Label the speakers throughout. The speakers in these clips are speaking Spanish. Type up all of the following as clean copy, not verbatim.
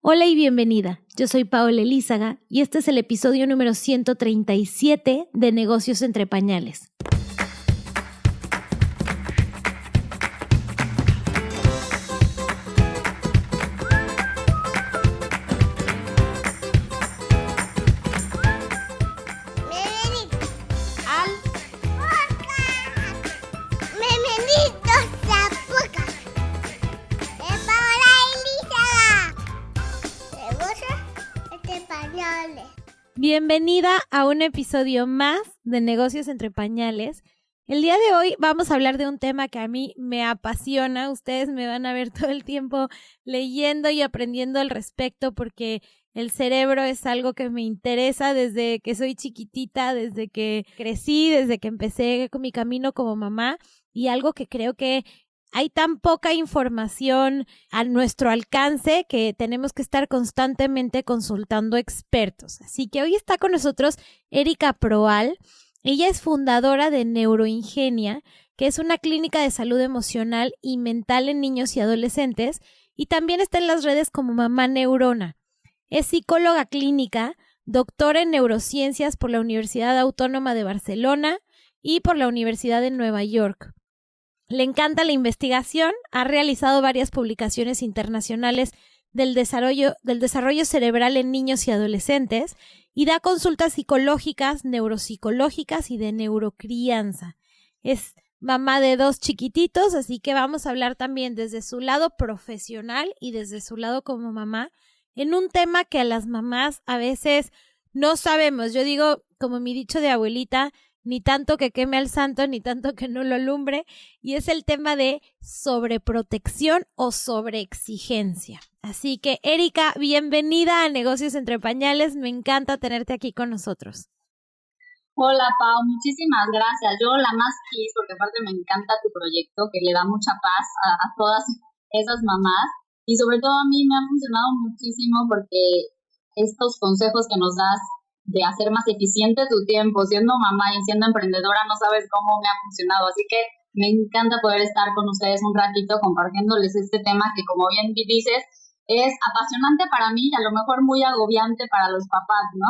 Speaker 1: Hola y bienvenida, yo soy Paola Elízaga y este es el episodio número 137 de Negocios entre Pañales. Bienvenida a un episodio más de Negocios entre Pañales. El día de hoy vamos a hablar de un tema que a mí me apasiona. Ustedes me van a ver todo el tiempo leyendo y aprendiendo al respecto porque el cerebro es algo que me interesa desde que soy chiquitita, desde que crecí, desde que empecé con mi camino como mamá y algo que creo que hay tan poca información a nuestro alcance que tenemos que estar constantemente consultando expertos. Así que hoy está con nosotros Erika Proal. Ella es fundadora de Neuroingenia, que es una clínica de salud emocional y mental en niños y adolescentes, y también está en las redes como Mamá Neurona. Es psicóloga clínica, doctora en neurociencias por la Universidad Autónoma de Barcelona y por la Universidad de Nueva York. Le encanta la investigación, ha realizado varias publicaciones internacionales del desarrollo cerebral en niños y adolescentes y da consultas psicológicas, neuropsicológicas y de neurocrianza. Es mamá de 2 chiquititos, así que vamos a hablar también desde su lado profesional y desde su lado como mamá en un tema que a las mamás a veces no sabemos. Yo digo, como mi dicho de abuelita, ni tanto que queme al santo, ni tanto que no lo alumbre, y es el tema de sobreprotección o sobreexigencia. Así que, Erika, bienvenida a Negocios entre Pañales, me encanta tenerte aquí con nosotros.
Speaker 2: Hola, Pau, muchísimas gracias. Yo la más feliz porque aparte me encanta tu proyecto que le da mucha paz a todas esas mamás y sobre todo a mí me ha funcionado muchísimo porque estos consejos que nos das de hacer más eficiente tu tiempo, siendo mamá y siendo emprendedora, no sabes cómo me ha funcionado. Así que me encanta poder estar con ustedes un ratito compartiéndoles este tema que, como bien dices, es apasionante para mí y a lo mejor muy agobiante para los papás, ¿no?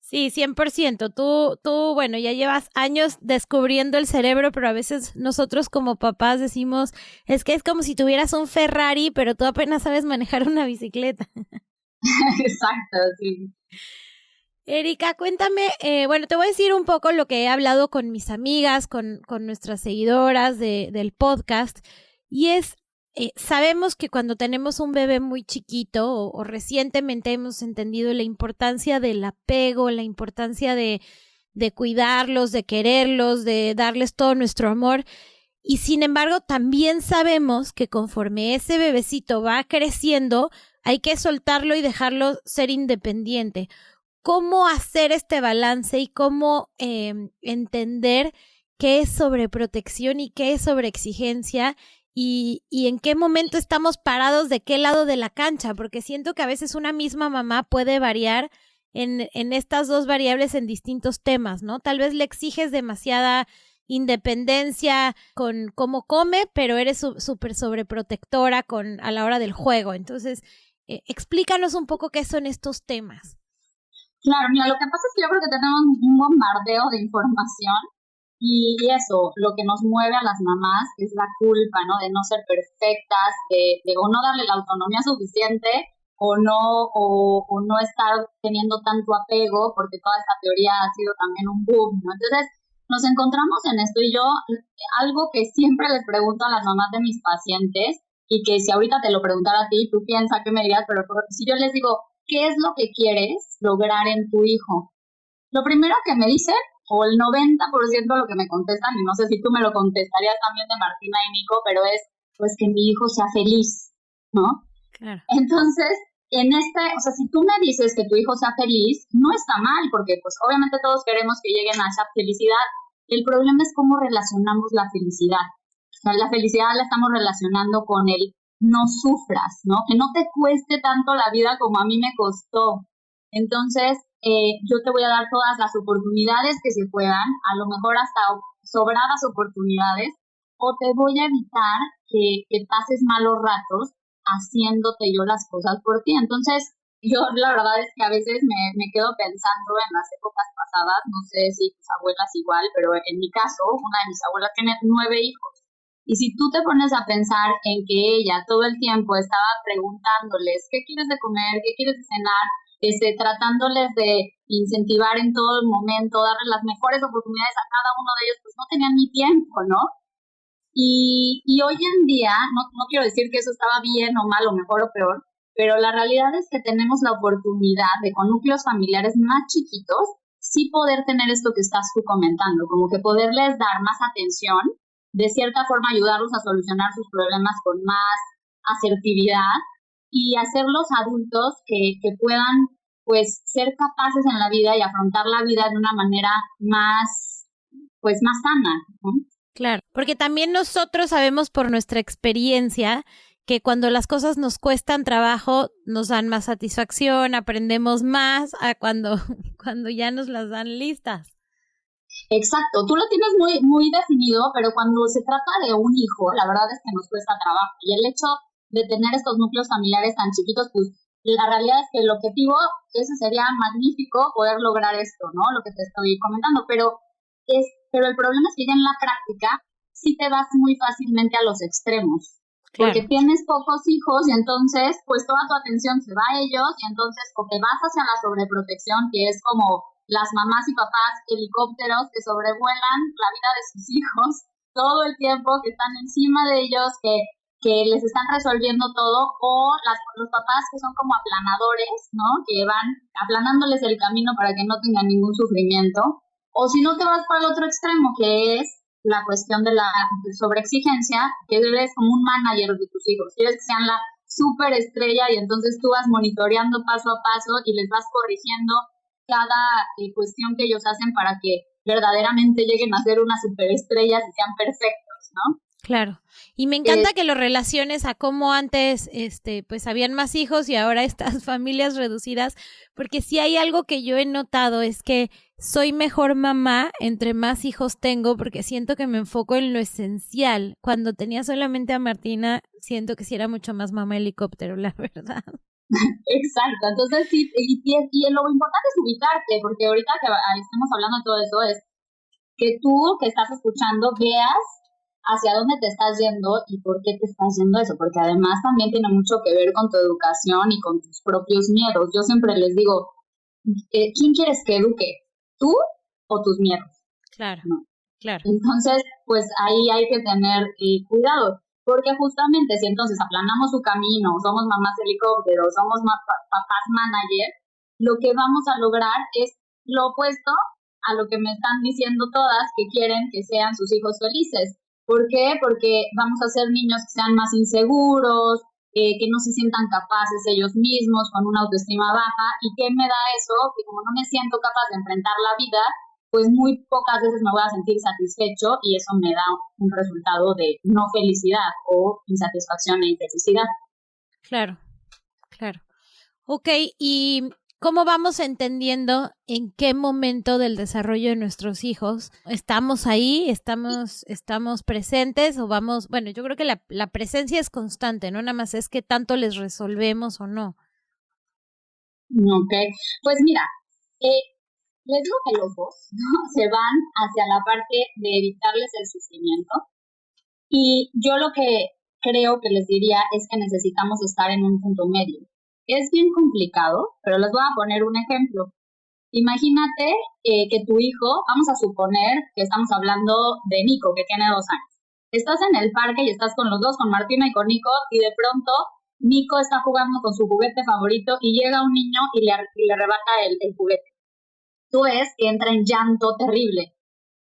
Speaker 1: Sí, 100%. Tú, bueno, ya llevas años descubriendo el cerebro, pero a veces nosotros como papás decimos, es que es como si tuvieras un Ferrari, pero tú apenas sabes manejar una bicicleta.
Speaker 2: Exacto, sí.
Speaker 1: Erika, cuéntame, bueno, te voy a decir un poco lo que he hablado con mis amigas, con nuestras seguidoras del podcast, y es, sabemos que cuando tenemos un bebé muy chiquito o recientemente hemos entendido la importancia del apego, la importancia de cuidarlos, de quererlos, de darles todo nuestro amor, y sin embargo también sabemos que conforme ese bebecito va creciendo, hay que soltarlo y dejarlo ser independiente. ¿Cómo hacer este balance y cómo entender qué es sobreprotección y qué es sobreexigencia y en qué momento estamos parados de qué lado de la cancha? Porque siento que a veces una misma mamá puede variar en estas dos variables en distintos temas, ¿no? Tal vez le exiges demasiada independencia con cómo come, pero eres súper sobreprotectora a la hora del juego. Entonces, explícanos un poco qué son estos temas.
Speaker 2: Claro, mira, lo que pasa es que yo creo que tenemos un bombardeo de información y eso, lo que nos mueve a las mamás es la culpa, ¿no? De no ser perfectas, de o no darle la autonomía suficiente o no estar teniendo tanto apego, porque toda esta teoría ha sido también un boom, ¿no? Entonces, nos encontramos en esto y yo, algo que siempre les pregunto a las mamás de mis pacientes y que si ahorita te lo preguntara a ti, tú piensas que me dirías, pero si yo les digo, ¿qué es lo que quieres lograr en tu hijo? Lo primero que me dicen, o el 90% de lo que me contestan, y no sé si tú me lo contestarías también de Martina y Nico, pero es, pues, que mi hijo sea feliz, ¿no?
Speaker 1: Claro.
Speaker 2: Entonces, o sea, si tú me dices que tu hijo sea feliz, no está mal, porque, pues, obviamente todos queremos que lleguen a esa felicidad. El problema es cómo relacionamos la felicidad. O sea, la felicidad la estamos relacionando con el no sufras, ¿no? Que no te cueste tanto la vida como a mí me costó. Entonces, yo te voy a dar todas las oportunidades que se puedan, a lo mejor hasta sobradas oportunidades, o te voy a evitar que pases malos ratos, haciéndote yo las cosas por ti. Entonces, yo la verdad es que a veces me quedo pensando en las épocas pasadas, no sé si tus abuelas igual, pero en mi caso, una de mis abuelas tiene 9 hijos. Y si tú te pones a pensar en que ella todo el tiempo estaba preguntándoles qué quieres de comer, qué quieres de cenar, tratándoles de incentivar en todo el momento, darles las mejores oportunidades a cada uno de ellos, pues no tenían ni tiempo, ¿no? Y hoy en día, no quiero decir que eso estaba bien o mal o mejor o peor, pero la realidad es que tenemos la oportunidad de con núcleos familiares más chiquitos sí poder tener esto que estás tú comentando, como que poderles dar más atención, de cierta forma ayudarlos a solucionar sus problemas con más asertividad y hacerlos adultos que puedan pues ser capaces en la vida y afrontar la vida de una manera más pues más sana, ¿no?
Speaker 1: Claro, porque también nosotros sabemos por nuestra experiencia que cuando las cosas nos cuestan trabajo, nos dan más satisfacción, aprendemos más a cuando ya nos las dan listas.
Speaker 2: Exacto, tú lo tienes muy definido, pero cuando se trata de un hijo, la verdad es que nos cuesta trabajo. Y el hecho de tener estos núcleos familiares tan chiquitos, pues la realidad es que el objetivo, ese sería magnífico poder lograr esto, ¿no? Lo que te estoy comentando, pero el problema es que ya en la práctica sí te vas muy fácilmente a los extremos. Claro. Porque tienes pocos hijos y entonces pues toda tu atención se va a ellos y entonces o te vas hacia la sobreprotección, que es como las mamás y papás helicópteros que sobrevuelan la vida de sus hijos todo el tiempo, que están encima de ellos, que les están resolviendo todo, o los papás que son como aplanadores, ¿no? Que van aplanándoles el camino para que no tengan ningún sufrimiento. O si no, te vas para el otro extremo, que es la cuestión de la sobreexigencia, que eres como un manager de tus hijos. Quieres que sean la superestrella y entonces tú vas monitoreando paso a paso y les vas corrigiendo cada cuestión que ellos hacen para que verdaderamente lleguen a ser unas superestrellas y sean perfectos, ¿no?
Speaker 1: Claro. Y me encanta que lo relaciones a cómo antes, pues habían más hijos y ahora estas familias reducidas, porque si hay algo que yo he notado es que soy mejor mamá entre más hijos tengo, porque siento que me enfoco en lo esencial. Cuando tenía solamente a Martina, siento que sí era mucho más mamá helicóptero, la verdad.
Speaker 2: Exacto, entonces sí, y lo importante es ubicarte, porque ahorita que estamos hablando de todo eso es que tú que estás escuchando veas hacia dónde te estás yendo y por qué te estás yendo eso, porque además también tiene mucho que ver con tu educación y con tus propios miedos. Yo siempre les digo, ¿quién quieres que eduque? ¿Tú o tus miedos?
Speaker 1: Claro,
Speaker 2: ¿no?
Speaker 1: Claro.
Speaker 2: Entonces, pues ahí hay que tener cuidado, porque justamente si entonces aplanamos su camino, somos mamás helicópteros, somos papás manager, lo que vamos a lograr es lo opuesto a lo que me están diciendo todas que quieren que sean sus hijos felices. ¿Por qué? Porque vamos a ser niños que sean más inseguros, que no se sientan capaces ellos mismos, con una autoestima baja. ¿Y qué me da eso? Que como no me siento capaz de enfrentar la vida, pues muy pocas veces me voy a sentir satisfecho y eso me da un resultado de no felicidad o insatisfacción e infelicidad.
Speaker 1: Claro, claro. Ok, y ¿cómo vamos entendiendo en qué momento del desarrollo de nuestros hijos estamos ahí, estamos presentes o vamos? Bueno, yo creo que la presencia es constante, no nada más es que tanto les resolvemos o no.
Speaker 2: Ok, pues mira, les digo que los dos, ¿no? Se van hacia la parte de evitarles el sufrimiento y yo lo que creo que les diría es que necesitamos estar en un punto medio. Es bien complicado, pero les voy a poner un ejemplo. Imagínate que tu hijo, vamos a suponer que estamos hablando de Nico, que tiene 2 años. Estás en el parque y estás con los dos, con Martina y con Nico, y de pronto Nico está jugando con su juguete favorito y llega un niño y le arrebata el juguete. Tú ves que entra en llanto terrible.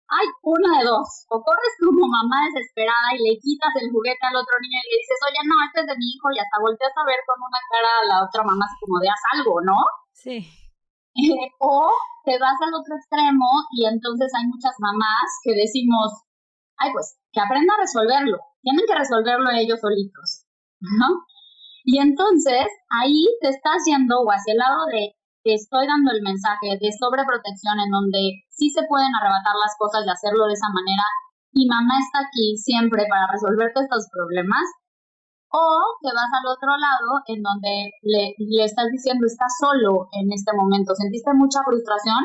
Speaker 2: Hay una de dos, o corres como mamá desesperada y le quitas el juguete al otro niño y le dices, oye, no, este es de mi hijo, y hasta volteas a ver con una cara a la otra mamá así como de haz algo, ¿no?
Speaker 1: Sí.
Speaker 2: O te vas al otro extremo y entonces hay muchas mamás que decimos, ay, pues, que aprenda a resolverlo, tienen que resolverlo ellos solitos, ¿no? Y entonces ahí te estás yendo o hacia el lado de te estoy dando el mensaje de sobreprotección en donde sí se pueden arrebatar las cosas y hacerlo de esa manera y mamá está aquí siempre para resolverte estos problemas, O te vas al otro lado en donde le estás diciendo, estás solo en este momento, sentiste mucha frustración,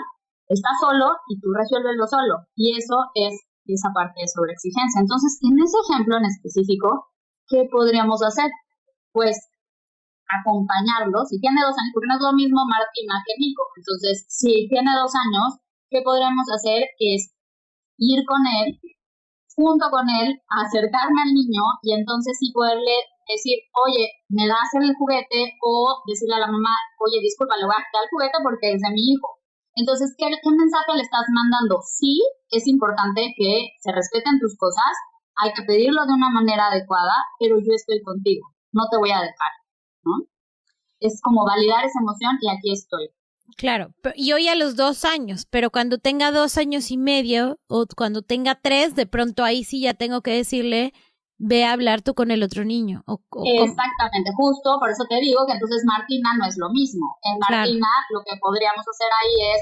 Speaker 2: estás solo y tú resuélvelo solo. Y eso es esa parte de sobreexigencia. Entonces, en ese ejemplo en específico, ¿qué podríamos hacer? Pues acompañarlo. Si tiene 2 años, porque no es lo mismo Martina que Nico. Entonces, si tiene 2 años, ¿qué podríamos hacer? Es ir con él, junto con él, acercarme al niño y entonces sí poderle decir, oye, ¿me das el juguete? O decirle a la mamá, oye, disculpa, le voy a quitar el juguete porque es de mi hijo. Entonces, ¿qué mensaje le estás mandando? Sí, es importante que se respeten tus cosas, hay que pedirlo de una manera adecuada, pero yo estoy contigo, no te voy a dejar, ¿no? Es como validar esa emoción y aquí estoy.
Speaker 1: Claro, y hoy a los 2 años, pero cuando tenga 2 años y medio o cuando tenga 3, de pronto ahí sí ya tengo que decirle, ve a hablar tú con el otro niño.
Speaker 2: Exactamente, justo, por eso te digo que entonces Martina no es lo mismo. En Martina lo que podríamos hacer ahí es,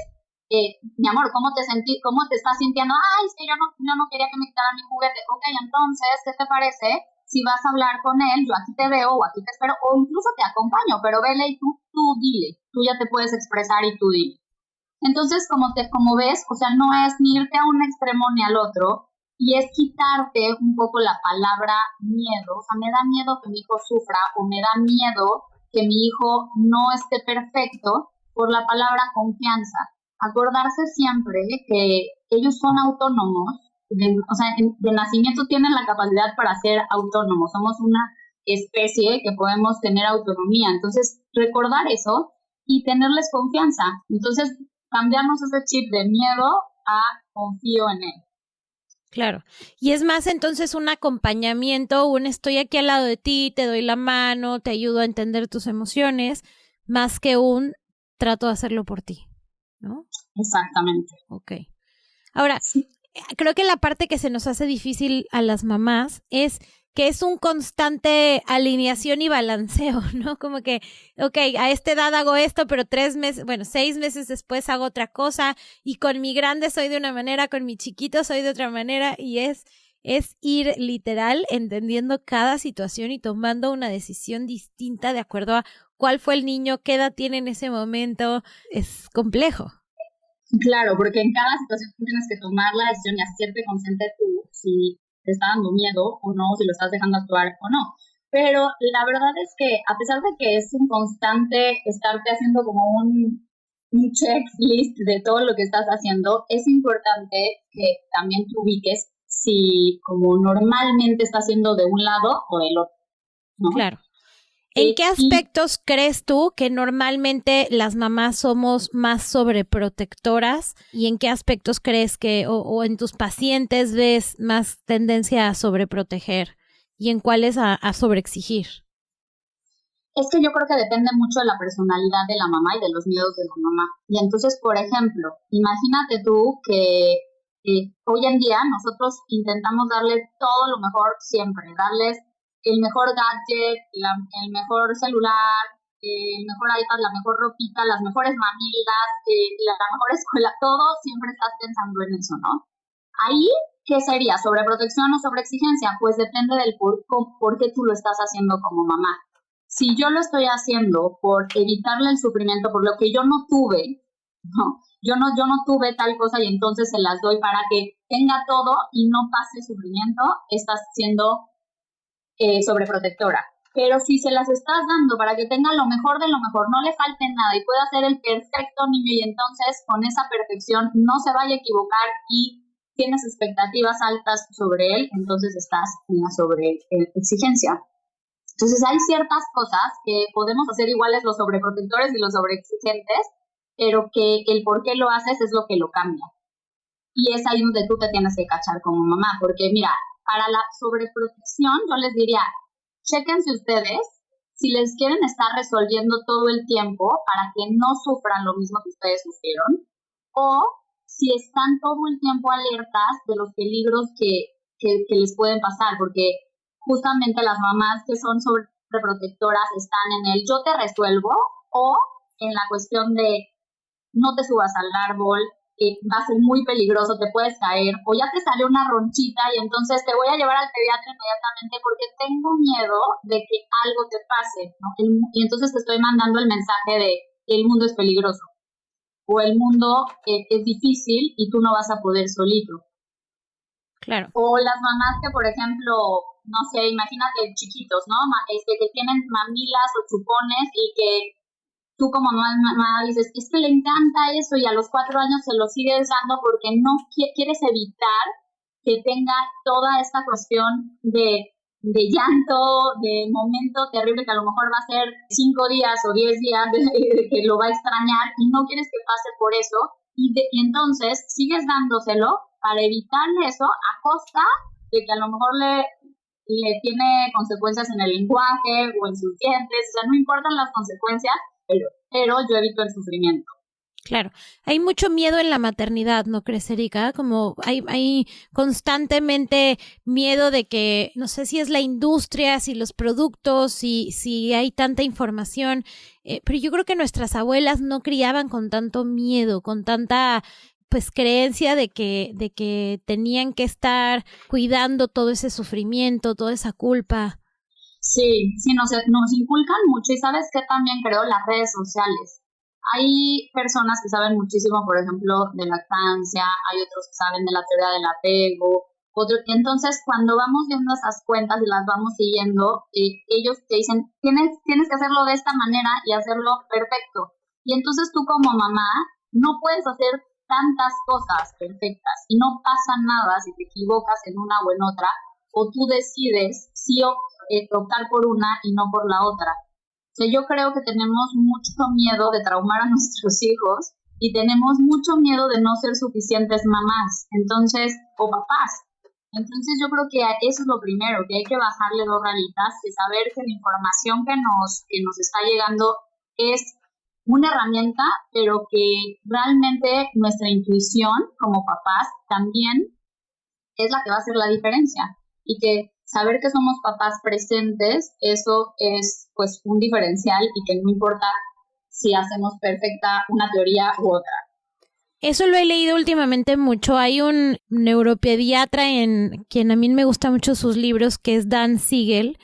Speaker 2: mi amor, ¿cómo te estás sintiendo? Ay, es que yo no quería que me quitara mi juguete. Ok, entonces, ¿qué te parece? Si vas a hablar con él, yo aquí te veo o aquí te espero o incluso te acompaño, pero vele y tú dile, tú ya te puedes expresar y tú dile. Entonces, como ves, o sea, no es ni irte a un extremo ni al otro, y es quitarte un poco la palabra miedo. O sea, me da miedo que mi hijo sufra o me da miedo que mi hijo no esté perfecto por la palabra confianza. Acordarse siempre que ellos son autónomos, de nacimiento tienen la capacidad para ser autónomos. Somos una especie que podemos tener autonomía. Entonces, recordar eso y tenerles confianza. Entonces, cambiamos ese chip de miedo a confío en él.
Speaker 1: Claro. Y es más entonces un acompañamiento, un estoy aquí al lado de ti, te doy la mano, te ayudo a entender tus emociones, más que un trato de hacerlo por ti, ¿no?
Speaker 2: Exactamente.
Speaker 1: Ok. Ahora, sí, creo que la parte que se nos hace difícil a las mamás es que es un constante alineación y balanceo, ¿no? Como que, ok, a esta edad hago esto, pero 6 meses después hago otra cosa, y con mi grande soy de una manera, con mi chiquito soy de otra manera, y es ir literal entendiendo cada situación y tomando una decisión distinta de acuerdo a cuál fue el niño, qué edad tiene en ese momento. Es complejo.
Speaker 2: Claro, porque en cada situación tienes que tomar la decisión y hacerte consciente tú si te está dando miedo o no, si lo estás dejando actuar o no. Pero la verdad es que a pesar de que es un constante estarte haciendo como un checklist de todo lo que estás haciendo, es importante que también te ubiques si como normalmente estás haciendo de un lado o del otro, ¿no?
Speaker 1: Claro. ¿En qué aspectos crees tú que normalmente las mamás somos más sobreprotectoras? ¿Y en qué aspectos crees que, o en tus pacientes ves más tendencia a sobreproteger? ¿Y en cuáles a sobreexigir?
Speaker 2: Es que yo creo que depende mucho de la personalidad de la mamá y de los miedos de la mamá. Y entonces, por ejemplo, imagínate tú que hoy en día nosotros intentamos darles todo lo mejor siempre, darles el mejor gadget, el mejor celular, el mejor iPad, la mejor ropita, las mejores mamilas, la mejor escuela, todo siempre estás pensando en eso, ¿no? Ahí, ¿qué sería? ¿Sobreprotección o sobreexigencia? Pues depende del por qué tú lo estás haciendo como mamá. Si yo lo estoy haciendo por evitarle el sufrimiento, por lo que yo no tuve, ¿no? Yo no tuve tal cosa y entonces se las doy para que tenga todo y no pase sufrimiento, estás siendo sobreprotectora. Pero si se las estás dando para que tenga lo mejor de lo mejor, no le falte nada y pueda ser el perfecto niño y entonces con esa perfección no se vaya a equivocar y tienes expectativas altas sobre él, entonces estás en la sobreexigencia. Entonces hay ciertas cosas que podemos hacer iguales los sobreprotectores y los sobreexigentes, pero que el por qué lo haces es lo que lo cambia. Y es ahí donde tú te tienes que cachar como mamá, porque mira, para la sobreprotección yo les diría, chéquense ustedes si les quieren estar resolviendo todo el tiempo para que no sufran lo mismo que ustedes sufrieron, o si están todo el tiempo alertas de los peligros que les pueden pasar, porque justamente las mamás que son sobreprotectoras están en el yo te resuelvo o en la cuestión de no te subas al árbol, va a ser muy peligroso, te puedes caer, o ya te salió una ronchita y entonces te voy a llevar al pediatra inmediatamente porque tengo miedo de que algo te pase, ¿no? Y entonces te estoy mandando el mensaje de el mundo es peligroso, o el mundo es difícil y tú no vas a poder solito.
Speaker 1: Claro.
Speaker 2: O las mamás que, por ejemplo, no sé, imagínate chiquitos, ¿no? Que tienen mamilas o chupones y que tú como mamá dices, es que le encanta eso y a los 4 años se lo sigues dando porque no quieres evitar que tenga toda esta cuestión de llanto, de momento terrible que a lo mejor va a ser 5 días o 10 días de que lo va a extrañar y no quieres que pase por eso y entonces sigues dándoselo para evitarle eso a costa de que a lo mejor le tiene consecuencias en el lenguaje o en sus dientes, o sea, no importan las consecuencias, pero yo evito el sufrimiento.
Speaker 1: Claro, hay mucho miedo en la maternidad, ¿no crees, Erika? Como hay constantemente miedo de que, no sé si es la industria, si los productos, si hay tanta información, pero yo creo que nuestras abuelas no criaban con tanto miedo, con tanta pues creencia de que tenían que estar cuidando todo ese sufrimiento, toda esa culpa.
Speaker 2: Sí, nos inculcan mucho y sabes que también creo las redes sociales. Hay personas que saben muchísimo, por ejemplo, de lactancia, hay otros que saben de la teoría del apego, entonces cuando vamos viendo esas cuentas y las vamos siguiendo, ellos te dicen, tienes que hacerlo de esta manera y hacerlo perfecto. Y entonces tú como mamá no puedes hacer tantas cosas perfectas y no pasa nada si te equivocas en una o en otra, o tú decides sí optar por una y no por la otra. O sea, yo creo que tenemos mucho miedo de traumar a nuestros hijos y tenemos mucho miedo de no ser suficientes mamás, entonces, o papás. Entonces yo creo que eso es lo primero, que hay que bajarle 2 rayitas, y saber que la información que nos está llegando es una herramienta, pero que realmente nuestra intuición como papás también es la que va a hacer la diferencia. Y que saber que somos papás presentes, eso es pues un diferencial y que no importa si hacemos perfecta una teoría u otra.
Speaker 1: Eso lo he leído últimamente mucho. Hay un neuropediatra en quien a mí me gustan mucho sus libros, que es Dan Siegel.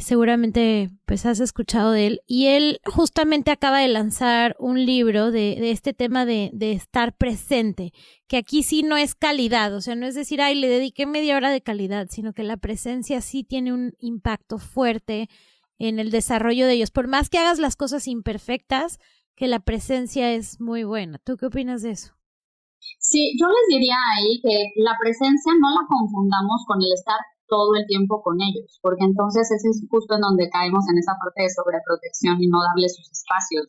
Speaker 1: Seguramente pues has escuchado de él. Y él justamente acaba de lanzar un libro de este tema de estar presente, que aquí sí no es calidad, o sea, no es decir, ay, le dediqué media hora de calidad, sino que la presencia sí tiene un impacto fuerte en el desarrollo de ellos. Por más que hagas las cosas imperfectas, que la presencia es muy buena. ¿Tú qué opinas de eso?
Speaker 2: Sí, yo les diría ahí que la presencia no la confundamos con el estar todo el tiempo con ellos, porque entonces ese es justo en donde caemos en esa parte de sobreprotección y no darles sus espacios.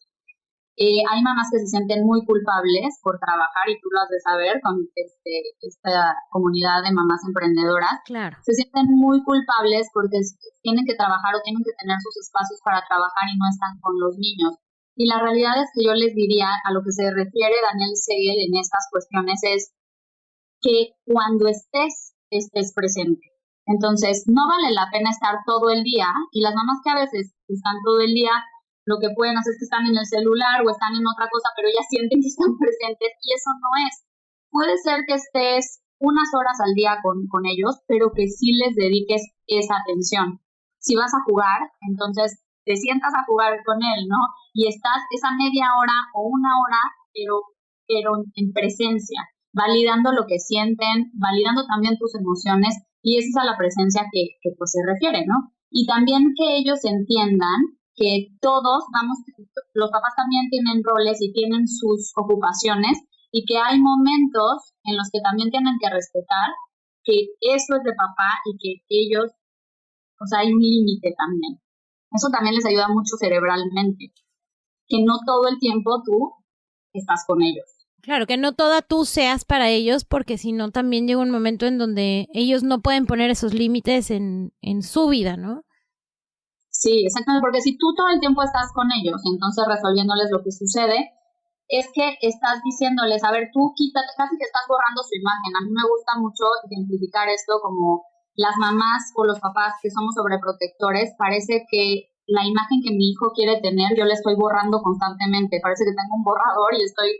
Speaker 2: Hay mamás que se sienten muy culpables por trabajar, y tú lo has de saber con esta comunidad de mamás emprendedoras.
Speaker 1: Claro.
Speaker 2: Se sienten muy culpables porque tienen que trabajar o tienen que tener sus espacios para trabajar y no están con los niños. Y la realidad es que yo les diría, a lo que se refiere Daniel Siegel en estas cuestiones, es que cuando estés presente. Entonces, no vale la pena estar todo el día, y las mamás que a veces están todo el día, lo que pueden hacer es que están en el celular o están en otra cosa, pero ya sienten que están presentes, y eso no es. Puede ser que estés unas horas al día con ellos, pero que sí les dediques esa atención. Si vas a jugar, entonces te sientas a jugar con él, ¿no? Y estás esa media hora o una hora, pero en presencia, validando lo que sienten, validando también tus emociones, y esa es a la presencia que pues se refiere, ¿no? Y también que ellos entiendan que todos los papás también tienen roles y tienen sus ocupaciones, y que hay momentos en los que también tienen que respetar que eso es de papá y que ellos, o sea, hay un límite también. Eso también les ayuda mucho cerebralmente, que no todo el tiempo tú estás con ellos.
Speaker 1: Claro, que no toda tú seas para ellos, porque si no también llega un momento en donde ellos no pueden poner esos límites en su vida, ¿no?
Speaker 2: Sí, exactamente, porque si tú todo el tiempo estás con ellos, entonces resolviéndoles lo que sucede, es que estás diciéndoles, a ver, tú quítate, casi que estás borrando su imagen. A mí me gusta mucho identificar esto como las mamás o los papás que somos sobreprotectores. Parece que la imagen que mi hijo quiere tener, yo le estoy borrando constantemente. Parece que tengo un borrador y estoy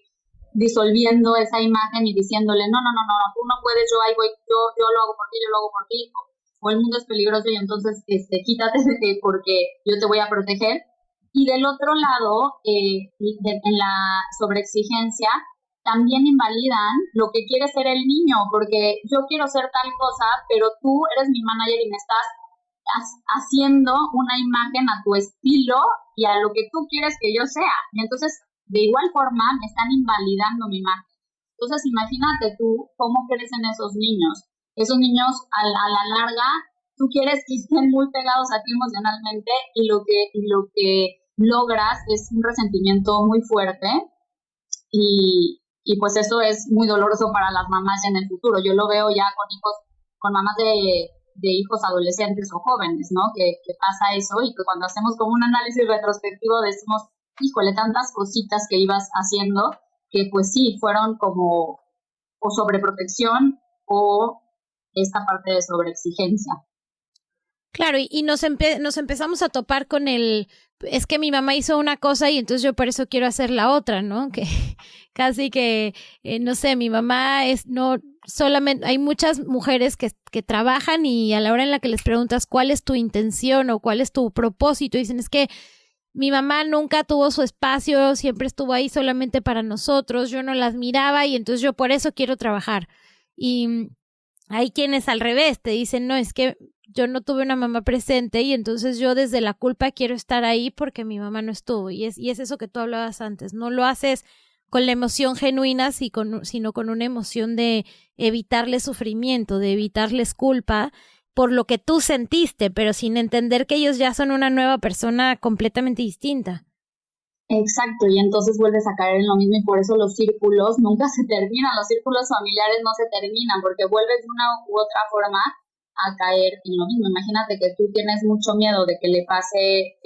Speaker 2: disolviendo esa imagen y diciéndole, no, tú no puedes, yo ahí voy, yo lo hago por ti, yo lo hago por ti, o el mundo es peligroso y entonces quítate porque yo te voy a proteger. Y del otro lado, en la sobreexigencia, también invalidan lo que quiere ser el niño, porque yo quiero ser tal cosa, pero tú eres mi manager y me estás haciendo una imagen a tu estilo y a lo que tú quieres que yo sea. Y entonces, de igual forma, me están invalidando mi imagen. Entonces, imagínate tú cómo crecen esos niños. Esos niños, a la larga, tú quieres que estén muy pegados a ti emocionalmente y lo que logras es un resentimiento muy fuerte y pues eso es muy doloroso para las mamás en el futuro. Yo lo veo ya con hijos, con mamás de hijos adolescentes o jóvenes, ¿no? Que pasa eso y que cuando hacemos como un análisis retrospectivo decimos, híjole, tantas cositas que ibas haciendo que pues sí, fueron como o sobreprotección o esta parte de sobreexigencia.
Speaker 1: Claro, y nos empezamos a topar con es que mi mamá hizo una cosa y entonces yo por eso quiero hacer la otra, ¿no? Que casi que, no sé, mi mamá no solamente, hay muchas mujeres que trabajan y a la hora en la que les preguntas cuál es tu intención o cuál es tu propósito, dicen, es que mi mamá nunca tuvo su espacio, siempre estuvo ahí solamente para nosotros, yo no la admiraba y entonces yo por eso quiero trabajar. Y hay quienes al revés te dicen, no, es que yo no tuve una mamá presente y entonces yo desde la culpa quiero estar ahí porque mi mamá no estuvo. Y es eso que tú hablabas antes, no lo haces con la emoción genuina, sino con una emoción de evitarles sufrimiento, de evitarles culpa por lo que tú sentiste, pero sin entender que ellos ya son una nueva persona completamente distinta.
Speaker 2: Exacto, y entonces vuelves a caer en lo mismo y por eso los círculos nunca se terminan, los círculos familiares no se terminan porque vuelves de una u otra forma a caer en lo mismo. Imagínate que tú tienes mucho miedo de que le pase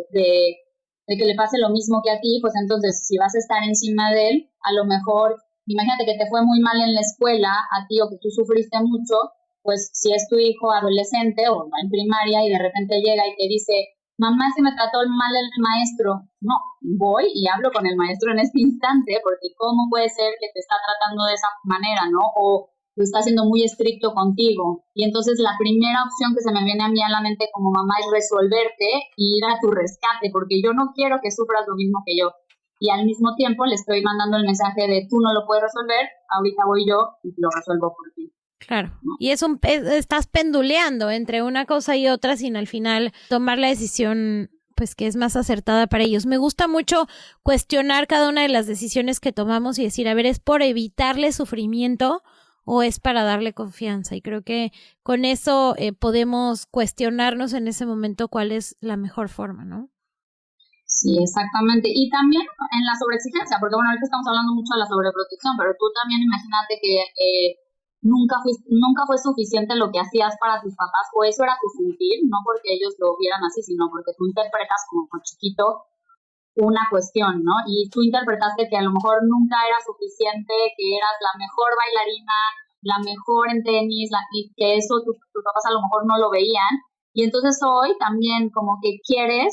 Speaker 2: de que le pase lo mismo que a ti, pues entonces si vas a estar encima de él, a lo mejor, imagínate que te fue muy mal en la escuela a ti o que tú sufriste mucho, pues si es tu hijo adolescente o en primaria y de repente llega y te dice, mamá, se me trató mal el maestro. No, voy y hablo con el maestro en este instante, porque ¿cómo puede ser que te está tratando de esa manera, no? O lo está haciendo muy estricto contigo. Y entonces la primera opción que se me viene a mí a la mente como mamá es resolverte y ir a tu rescate, porque yo no quiero que sufras lo mismo que yo. Y al mismo tiempo le estoy mandando el mensaje de tú no lo puedes resolver, ahorita voy yo y lo resuelvo por ti.
Speaker 1: Claro, y estás penduleando entre una cosa y otra sin al final tomar la decisión pues que es más acertada para ellos. Me gusta mucho cuestionar cada una de las decisiones que tomamos y decir, a ver, ¿es por evitarle sufrimiento o es para darle confianza? Y creo que con eso podemos cuestionarnos en ese momento cuál es la mejor forma, ¿no?
Speaker 2: Sí, exactamente. Y también en la sobreexigencia, porque bueno, ahorita estamos hablando mucho de la sobreprotección, pero tú también imagínate que nunca fue suficiente lo que hacías para tus papás, o eso era tu sentir, no porque ellos lo vieran así, sino porque tú interpretas como chiquito una cuestión, ¿no? Y tú interpretaste que a lo mejor nunca era suficiente, que eras la mejor bailarina, la mejor en tenis, y que eso tus papás a lo mejor no lo veían. Y entonces hoy también como que quieres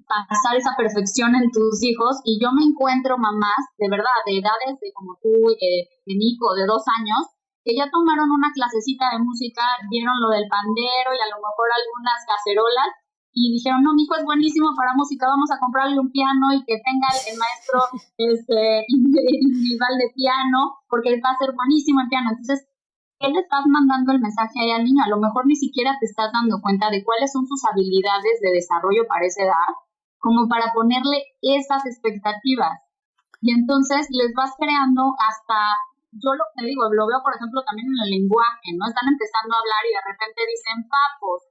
Speaker 2: pasar esa perfección en tus hijos, y yo me encuentro mamás, de verdad, de edades de como tú, de Nico, de 2 años, que ya tomaron una clasecita de música, vieron lo del pandero y a lo mejor algunas cacerolas, y dijeron, no, mi hijo es buenísimo para música, vamos a comprarle un piano y que tenga el maestro individual de piano, porque va a ser buenísimo en piano. Entonces, ¿qué le estás mandando el mensaje ahí al niño? A lo mejor ni siquiera te estás dando cuenta de cuáles son sus habilidades de desarrollo para esa edad, como para ponerle esas expectativas. Y entonces les vas creando hasta, yo lo que digo, lo veo por ejemplo también en el lenguaje, ¿no? Están empezando a hablar y de repente dicen papos.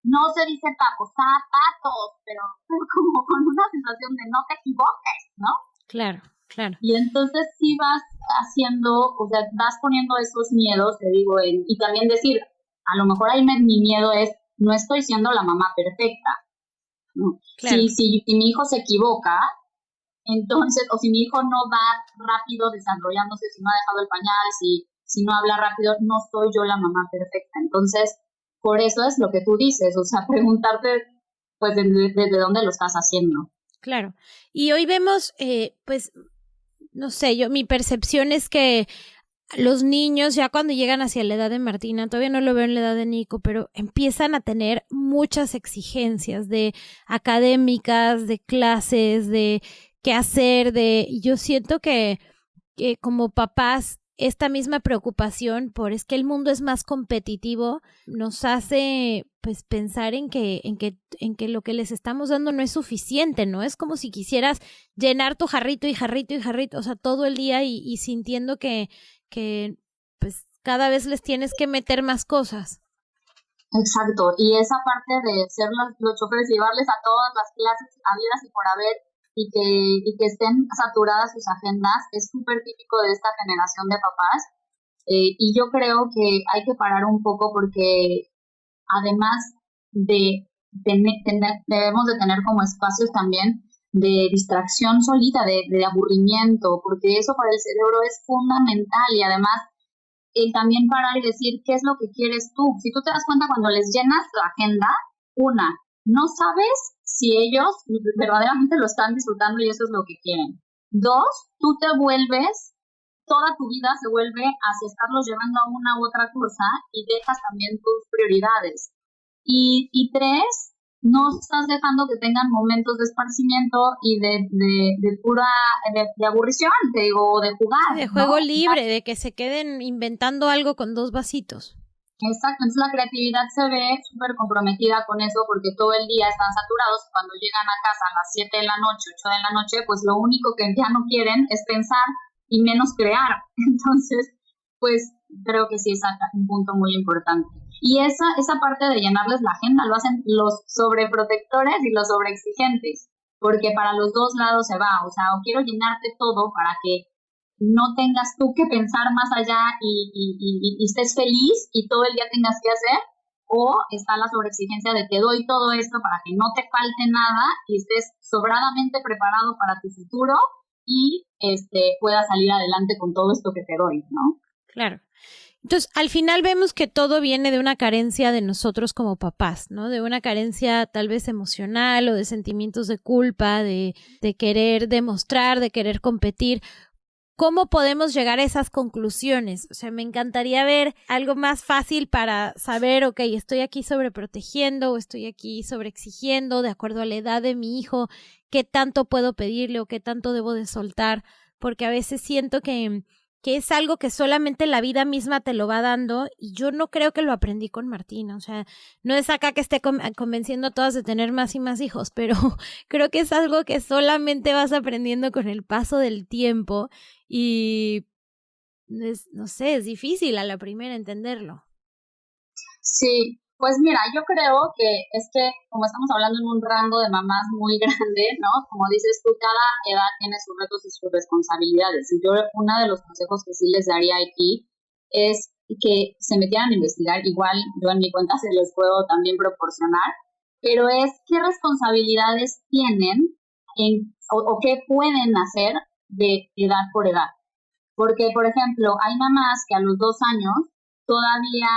Speaker 2: No se dice papos, zapatos, pero como con una sensación de no te equivoques, ¿no?
Speaker 1: Claro. Claro.
Speaker 2: Y entonces sí vas haciendo, o sea, vas poniendo esos miedos, te digo, y también decir, a lo mejor ahí mi miedo es, no estoy siendo la mamá perfecta. ¿No? Claro. Si mi hijo se equivoca, entonces, o si mi hijo no va rápido desarrollándose, si no ha dejado el pañal, si no habla rápido, no soy yo la mamá perfecta. Entonces, por eso es lo que tú dices, o sea, preguntarte, pues, desde dónde lo estás haciendo.
Speaker 1: Claro. Y hoy vemos, pues, no sé, mi percepción es que los niños ya cuando llegan hacia la edad de Martina, todavía no lo veo en la edad de Nico, pero empiezan a tener muchas exigencias de académicas, de clases, de qué hacer, y yo siento que como papás esta misma preocupación por es que el mundo es más competitivo nos hace pues pensar en que lo que les estamos dando no es suficiente, ¿no? Es como si quisieras llenar tu jarrito y jarrito y jarrito, o sea, todo el día y sintiendo que pues cada vez les tienes que meter más cosas.
Speaker 2: Exacto, y esa parte de ser los choferes y llevarles a todas las clases habidas y por haber y que estén saturadas sus agendas es súper típico de esta generación de papás, y yo creo que hay que parar un poco porque además debemos de tener como espacios también de distracción solita, de aburrimiento, porque eso para el cerebro es fundamental y además también parar y decir qué es lo que quieres tú. Si tú te das cuenta cuando les llenas la agenda, no sabes si ellos verdaderamente lo están disfrutando y eso es lo que quieren. 2, tú te vuelves, toda tu vida se vuelve hacia estarlos llevando a una u otra cosa y dejas también tus prioridades. Y 3, no estás dejando que tengan momentos de esparcimiento y de pura de aburrición, te digo, de jugar.
Speaker 1: De juego, ¿no? Libre, de que se queden inventando algo con 2 vasitos.
Speaker 2: Exacto, entonces la creatividad se ve súper comprometida con eso porque todo el día están saturados. Cuando llegan a casa a las 7 de la noche, 8 de la noche, pues lo único que ya no quieren es pensar y menos crear. Entonces, pues creo que sí es un punto muy importante. Y esa parte de llenarles la agenda lo hacen los sobreprotectores y los sobreexigentes, porque para los dos lados se va, o sea, o quiero llenarte todo para que no tengas tú que pensar más allá y estés feliz y todo el día tengas que hacer, o está la sobreexigencia de te doy todo esto para que no te falte nada y estés sobradamente preparado para tu futuro y puedas salir adelante con todo esto que te doy, ¿no?
Speaker 1: Claro. Entonces, al final vemos que todo viene de una carencia de nosotros como papás, ¿no? De una carencia tal vez emocional o de sentimientos de culpa, de querer demostrar, de querer competir. ¿Cómo podemos llegar a esas conclusiones? O sea, me encantaría ver algo más fácil para saber, ok, estoy aquí sobreprotegiendo o estoy aquí sobreexigiendo de acuerdo a la edad de mi hijo, qué tanto puedo pedirle o qué tanto debo de soltar, porque a veces siento que es algo que solamente la vida misma te lo va dando y yo no creo que lo aprendí con Martina, o sea, no es acá que esté convenciendo a todas de tener más y más hijos, pero creo que es algo que solamente vas aprendiendo con el paso del tiempo y no sé, es difícil a la primera entenderlo.
Speaker 2: Sí, pues mira, yo creo que es que como estamos hablando en un rango de mamás muy grande, ¿no? Como dices tú, cada edad tiene sus retos y sus responsabilidades. Y yo uno de los consejos que sí les daría aquí es que se metieran a investigar, igual yo en mi cuenta se los puedo también proporcionar, pero es qué responsabilidades tienen o qué pueden hacer de edad por edad. Porque, por ejemplo, hay mamás que a los 2 años todavía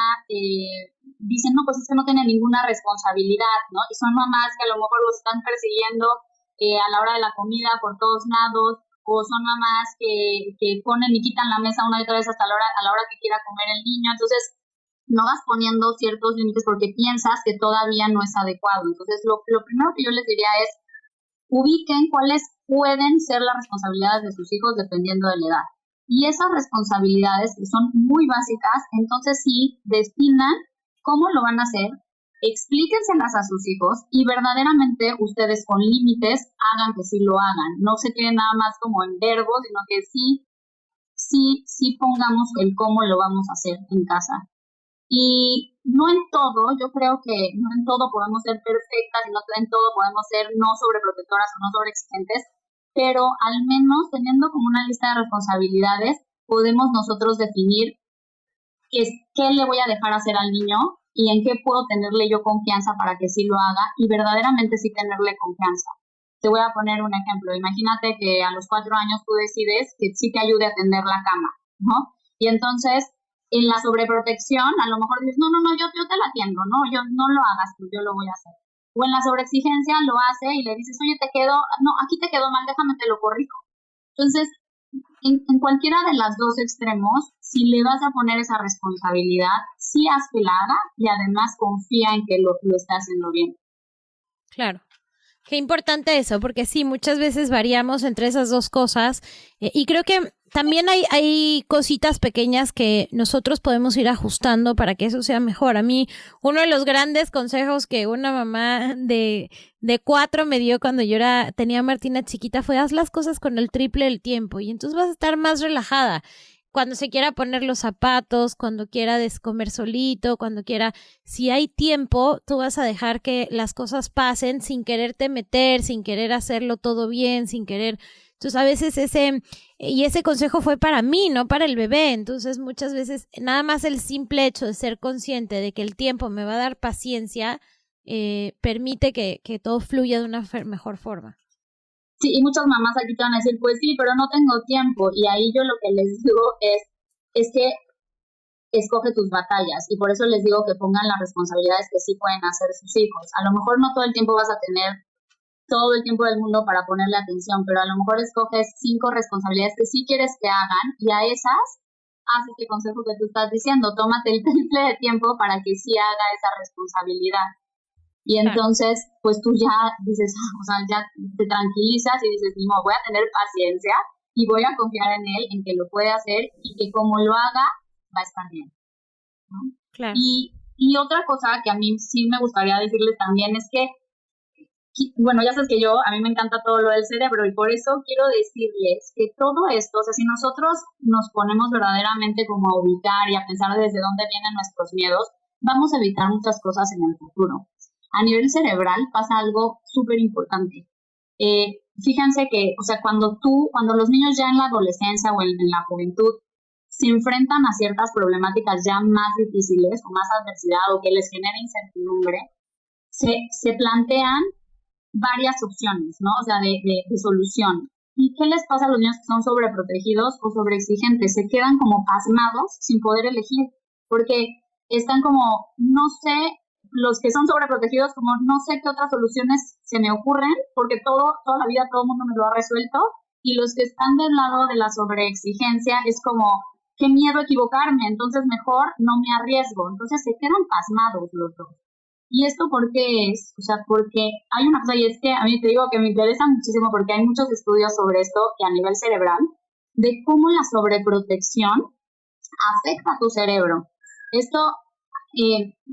Speaker 2: dicen, no, pues es que no tienen ninguna responsabilidad, ¿no? Y son mamás que a lo mejor los están persiguiendo a la hora de la comida por todos lados, o son mamás que ponen y quitan la mesa una y otra vez hasta a la hora que quiera comer el niño. Entonces, no vas poniendo ciertos límites porque piensas que todavía no es adecuado. Entonces, lo primero que yo les diría es, ubiquen cuáles pueden ser las responsabilidades de sus hijos dependiendo de la edad. Y esas responsabilidades que son muy básicas, entonces sí, destinan cómo lo van a hacer, explíquenselas a sus hijos y verdaderamente ustedes con límites hagan que sí lo hagan. No se queden nada más como en verbos, sino que sí pongamos el cómo lo vamos a hacer en casa. Y no en todo, yo creo que no en todo podemos ser perfectas y no en todo podemos ser no sobreprotectoras o no sobreexigentes, pero al menos teniendo como una lista de responsabilidades, podemos nosotros definir qué le voy a dejar hacer al niño y en qué puedo tenerle yo confianza para que sí lo haga y verdaderamente sí tenerle confianza. Te voy a poner un ejemplo. Imagínate que a los 4 años tú decides que sí te ayude a tender la cama, ¿no? Y entonces, en la sobreprotección, a lo mejor dices, no, yo te la atiendo, no, yo no lo hagas tú, yo lo voy a hacer. O en la sobreexigencia lo hace y le dices, oye, aquí te quedó mal, déjame te lo corrijo. Entonces, en cualquiera de los dos extremos, si le vas a poner esa responsabilidad, sí haz que la haga y además confía en que lo está haciendo bien.
Speaker 1: Claro. Qué importante eso, porque sí, muchas veces variamos entre esas dos cosas y creo que también hay cositas pequeñas que nosotros podemos ir ajustando para que eso sea mejor. A mí, uno de los grandes consejos que una mamá de 4 me dio cuando yo tenía a Martina chiquita fue: haz las cosas con el triple del tiempo y entonces vas a estar más relajada. Cuando se quiera poner los zapatos, cuando quiera comer solito, cuando quiera, si hay tiempo, tú vas a dejar que las cosas pasen sin quererte meter, sin querer hacerlo todo bien, sin querer. Entonces, a veces ese consejo fue para mí, no para el bebé. Entonces, muchas veces, nada más el simple hecho de ser consciente de que el tiempo me va a dar paciencia, permite que todo fluya de una mejor forma.
Speaker 2: Sí, y muchas mamás aquí te van a decir, pues sí, pero no tengo tiempo. Y ahí yo lo que les digo es que escoge tus batallas. Y por eso les digo que pongan las responsabilidades que sí pueden hacer sus hijos. A lo mejor no todo el tiempo vas a tener todo el tiempo del mundo para ponerle atención, pero a lo mejor escoges 5 responsabilidades que sí quieres que hagan y a esas haz este consejo que tú estás diciendo. Tómate el triple de tiempo para que sí haga esa responsabilidad. Y entonces, pues tú ya dices, o sea, ya te tranquilizas y dices, no, voy a tener paciencia y voy a confiar en él, en que lo puede hacer y que como lo haga, va a estar bien, ¿no?
Speaker 1: Claro.
Speaker 2: Y otra cosa que a mí sí me gustaría decirles también es que, bueno, ya sabes que a mí me encanta todo lo del cerebro y por eso quiero decirles que todo esto, o sea, si nosotros nos ponemos verdaderamente como a ubicar y a pensar desde dónde vienen nuestros miedos, vamos a evitar muchas cosas en el futuro. A nivel cerebral pasa algo súper importante. Fíjense que, o sea, cuando los niños ya en la adolescencia o en la juventud se enfrentan a ciertas problemáticas ya más difíciles o más adversidad o que les genera incertidumbre, se plantean varias opciones, ¿no? O sea, de solución. ¿Y qué les pasa a los niños que son sobreprotegidos o sobreexigentes? Se quedan como pasmados sin poder elegir, porque están como, no sé, los que son sobreprotegidos, como no sé qué otras soluciones se me ocurren, porque toda la vida todo el mundo me lo ha resuelto, y los que están del lado de la sobreexigencia es como, qué miedo equivocarme, entonces mejor no me arriesgo. Entonces se quedan pasmados los dos. ¿Y esto por qué es? O sea, porque hay una cosa, y es que a mí te digo que me interesa muchísimo porque hay muchos estudios sobre esto que a nivel cerebral, de cómo la sobreprotección afecta a tu cerebro. Esto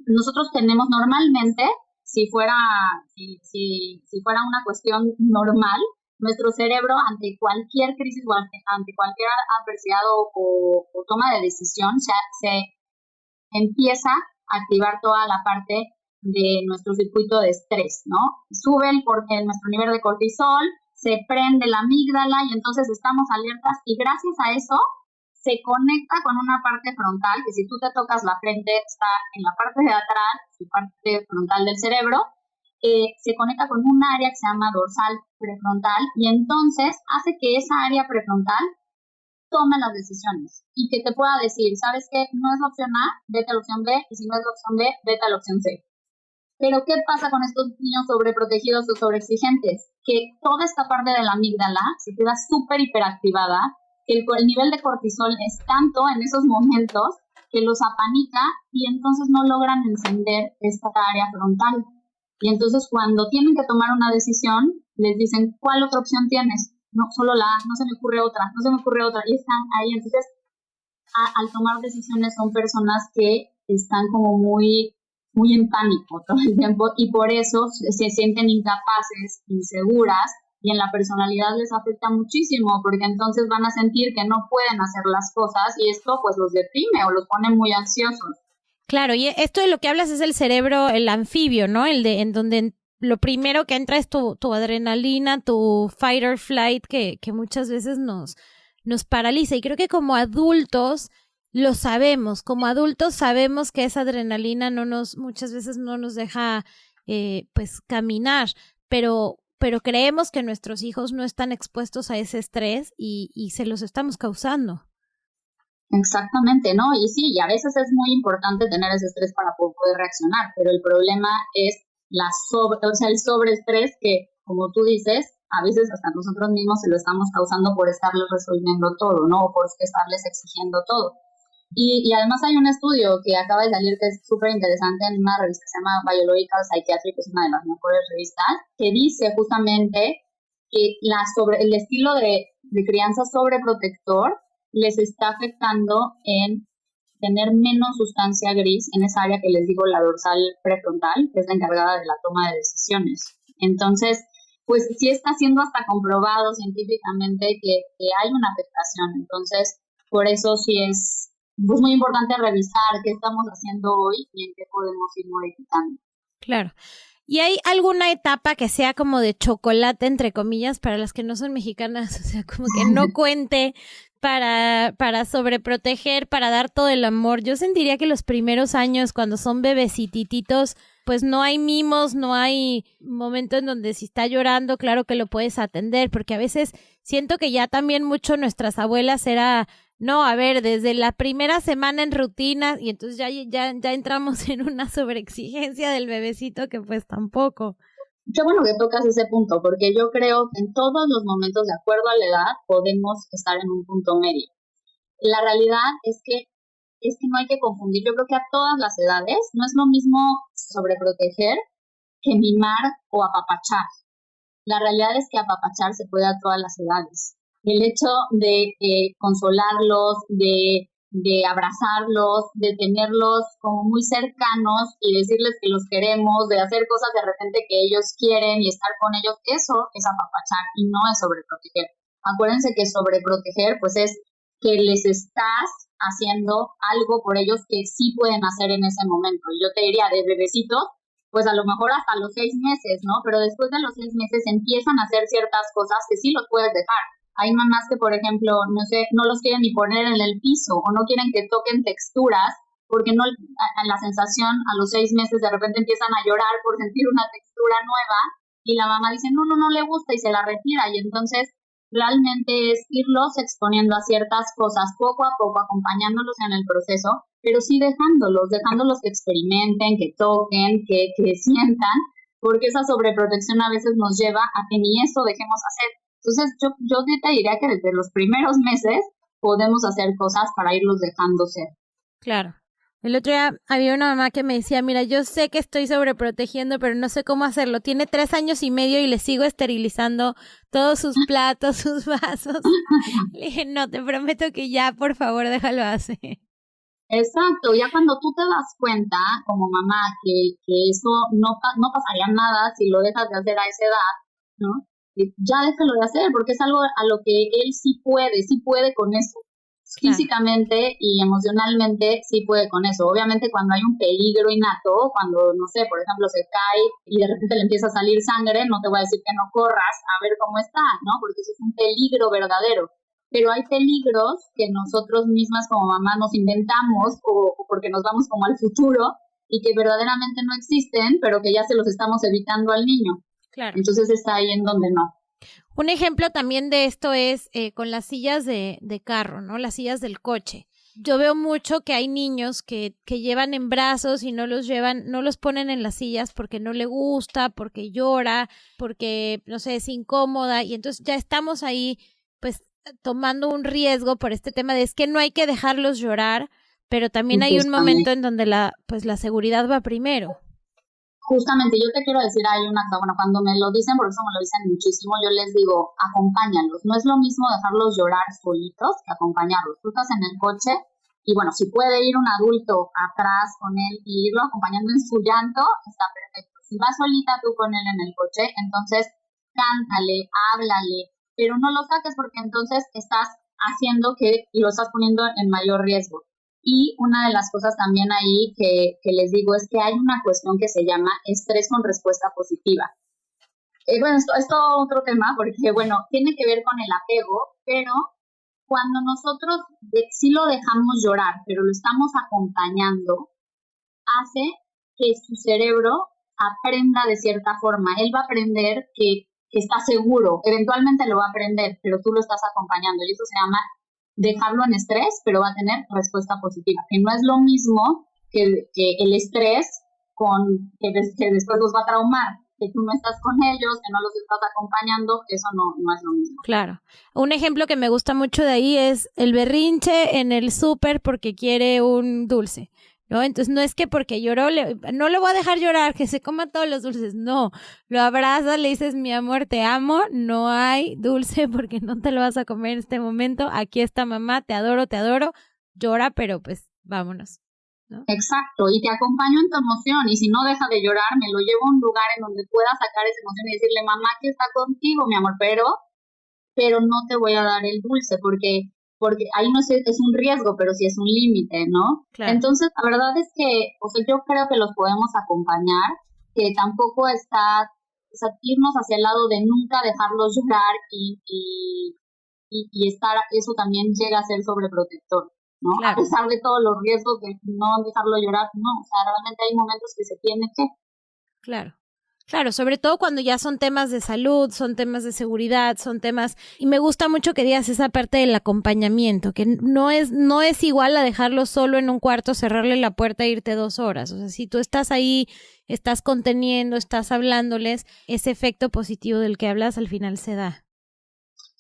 Speaker 2: nosotros tenemos normalmente, si fuera una cuestión normal, nuestro cerebro ante cualquier crisis o ante cualquier adversidad o toma de decisión se empieza a activar toda la parte de nuestro circuito de estrés, ¿no? Sube nuestro nivel de cortisol, se prende la amígdala y entonces estamos alertas y gracias a eso se conecta con una parte frontal, que si tú te tocas la frente, está en la parte de atrás, su parte frontal del cerebro, se conecta con un área que se llama dorsal prefrontal y entonces hace que esa área prefrontal tome las decisiones y que te pueda decir, ¿sabes qué? No es la opción A, vete a la opción B, y si no es la opción B, vete a la opción C. Pero ¿qué pasa con estos niños sobreprotegidos o sobreexigentes? Que toda esta parte de la amígdala se queda súper hiperactivada, que el nivel de cortisol es tanto en esos momentos que los apanica y entonces no logran encender esta área frontal. Y entonces cuando tienen que tomar una decisión, les dicen, ¿cuál otra opción tienes? No, solo la A, no se me ocurre otra, y están ahí. Entonces, al tomar decisiones son personas que están como muy en pánico todo el tiempo y por eso se sienten incapaces, inseguras, y en la personalidad les afecta muchísimo porque entonces van a sentir que no pueden hacer las cosas y esto pues los deprime o los pone muy ansiosos.
Speaker 1: Claro, y esto de lo que hablas es el cerebro, el anfibio, ¿no? En donde lo primero que entra es tu adrenalina, tu fight or flight, que muchas veces nos paraliza. Y creo que como adultos lo sabemos, como adultos sabemos que esa adrenalina muchas veces no nos deja pues caminar, pero creemos que nuestros hijos no están expuestos a ese estrés y se los estamos causando.
Speaker 2: Exactamente, ¿no? Y sí, y a veces es muy importante tener ese estrés para poder reaccionar, pero el problema es el sobreestrés que, como tú dices, a veces hasta nosotros mismos se lo estamos causando por estarles resolviendo todo, ¿no? O por estarles exigiendo todo. Y además hay un estudio que acaba de salir que es súper interesante en una revista que se llama Biological Psychiatry, que es una de las mejores revistas, que dice justamente que el estilo de crianza sobreprotector les está afectando en tener menos sustancia gris en esa área que les digo, la dorsal prefrontal, que es la encargada de la toma de decisiones. Entonces, pues sí está siendo hasta comprobado científicamente que hay una afectación. Entonces, por eso sí es muy importante revisar qué estamos haciendo hoy y en qué podemos ir modificando.
Speaker 1: Claro. ¿Y hay alguna etapa que sea como de chocolate, entre comillas, para las que no son mexicanas? O sea, como que no cuente para sobreproteger, para dar todo el amor. Yo sentiría que los primeros años, cuando son bebecitititos, pues no hay mimos, no hay momento en donde si está llorando, claro que lo puedes atender, porque a veces siento que ya también mucho nuestras abuelas era... No, a ver, desde la primera semana en rutina y entonces ya entramos en una sobreexigencia del bebecito que pues tampoco.
Speaker 2: Qué bueno que tocas ese punto, porque yo creo que en todos los momentos, de acuerdo a la edad, podemos estar en un punto medio. La realidad es que no hay que confundir. Yo creo que a todas las edades no es lo mismo sobreproteger que mimar o apapachar. La realidad es que apapachar se puede a todas las edades. El hecho de consolarlos, de abrazarlos, de tenerlos como muy cercanos y decirles que los queremos, de hacer cosas de repente que ellos quieren y estar con ellos, eso es apapachar y no es sobreproteger. Acuérdense que sobreproteger pues es que les estás haciendo algo por ellos que sí pueden hacer en ese momento. Y yo te diría, de bebecitos, pues a lo mejor hasta los 6 meses, ¿no? Pero después de los 6 meses empiezan a hacer ciertas cosas que sí los puedes dejar. Hay mamás que, por ejemplo, no sé, no los quieren ni poner en el piso o no quieren que toquen texturas porque no la sensación a los 6 meses de repente empiezan a llorar por sentir una textura nueva y la mamá dice no le gusta y se la retira y entonces realmente es irlos exponiendo a ciertas cosas poco a poco, acompañándolos en el proceso, pero sí dejándolos que experimenten, que toquen, que sientan, porque esa sobreprotección a veces nos lleva a que ni eso dejemos hacer. Entonces, yo te diría que desde los primeros meses podemos hacer cosas para irlos dejando ser.
Speaker 1: Claro. El otro día había una mamá que me decía, mira, yo sé que estoy sobreprotegiendo, pero no sé cómo hacerlo. Tiene 3 años y medio y le sigo esterilizando todos sus platos, sus vasos. Le dije, no, te prometo que ya, por favor, déjalo hacer.
Speaker 2: Exacto, ya cuando tú te das cuenta como mamá que eso no pasaría nada si lo dejas de hacer a esa edad, ¿no? Ya déjalo de hacer porque es algo a lo que él sí puede con eso. Físicamente y emocionalmente sí puede con eso. Obviamente cuando hay un peligro innato, cuando, no sé, por ejemplo, se cae y de repente le empieza a salir sangre, no te voy a decir que no corras a ver cómo está, ¿no? Porque eso es un peligro verdadero. Pero hay peligros que nosotros mismas como mamá nos inventamos o porque nos vamos como al futuro y que verdaderamente no existen, pero que ya se los estamos evitando al niño.
Speaker 1: Claro.
Speaker 2: Entonces está ahí en donde no.
Speaker 1: Un ejemplo también de esto es con las sillas de carro, ¿no? Las sillas del coche. Yo veo mucho que hay niños que llevan en brazos y no los ponen en las sillas porque no le gusta, porque llora, porque, no sé, es incómoda y entonces ya estamos ahí, pues, tomando un riesgo por este tema de es que no hay que dejarlos llorar, pero también hay un momento en donde la seguridad va primero.
Speaker 2: Justamente, yo te quiero decir, bueno, cuando me lo dicen, por eso me lo dicen muchísimo, yo les digo, acompáñalos. No es lo mismo dejarlos llorar solitos que acompañarlos. Tú estás en el coche y bueno, si puede ir un adulto atrás con él y irlo acompañando en su llanto, está perfecto. Si vas solita tú con él en el coche, entonces cántale, háblale, pero no lo saques porque entonces estás haciendo que lo estás poniendo en mayor riesgo. Y una de las cosas también ahí que les digo es que hay una cuestión que se llama estrés con respuesta positiva. Bueno, esto es todo otro tema porque, bueno, tiene que ver con el apego, pero cuando nosotros sí lo dejamos llorar, pero lo estamos acompañando, hace que su cerebro aprenda de cierta forma. Él va a aprender que está seguro, eventualmente lo va a aprender, pero tú lo estás acompañando y eso se llama dejarlo en estrés, pero va a tener respuesta positiva, que no es lo mismo que el estrés que después los va a traumar. que tú no estás con ellos, que no los estás acompañando, eso no es lo mismo.
Speaker 1: Claro. Un ejemplo que me gusta mucho de ahí es el berrinche en el súper porque quiere un dulce, ¿no? Entonces no es que porque lloró, no le voy a dejar llorar, que se coma todos los dulces, no. Lo abrazas, le dices, mi amor, te amo, no hay dulce porque no te lo vas a comer en este momento, aquí está mamá, te adoro, llora, pero pues vámonos, ¿no?
Speaker 2: Exacto, y te acompaño en tu emoción, y si no deja de llorar, me lo llevo a un lugar en donde pueda sacar esa emoción y decirle, mamá, que está contigo, mi amor, pero no te voy a dar el dulce, porque ahí no es un riesgo, pero sí es un límite, ¿no?
Speaker 1: Claro.
Speaker 2: Entonces, la verdad es que, o sea, yo creo que los podemos acompañar, que tampoco está, o sea, irnos hacia el lado de nunca dejarlos llorar y estar, eso también llega a ser sobreprotector, ¿no?
Speaker 1: Claro.
Speaker 2: A pesar de todos los riesgos de no dejarlo llorar, no, o sea, realmente hay momentos que se tiene que.
Speaker 1: Claro. Claro, sobre todo cuando ya son temas de salud, son temas de seguridad, son temas... Y me gusta mucho que digas esa parte del acompañamiento, que no es igual a dejarlo solo en un cuarto, cerrarle la puerta e irte 2 horas. O sea, si tú estás ahí, estás conteniendo, estás hablándoles, ese efecto positivo del que hablas al final se da.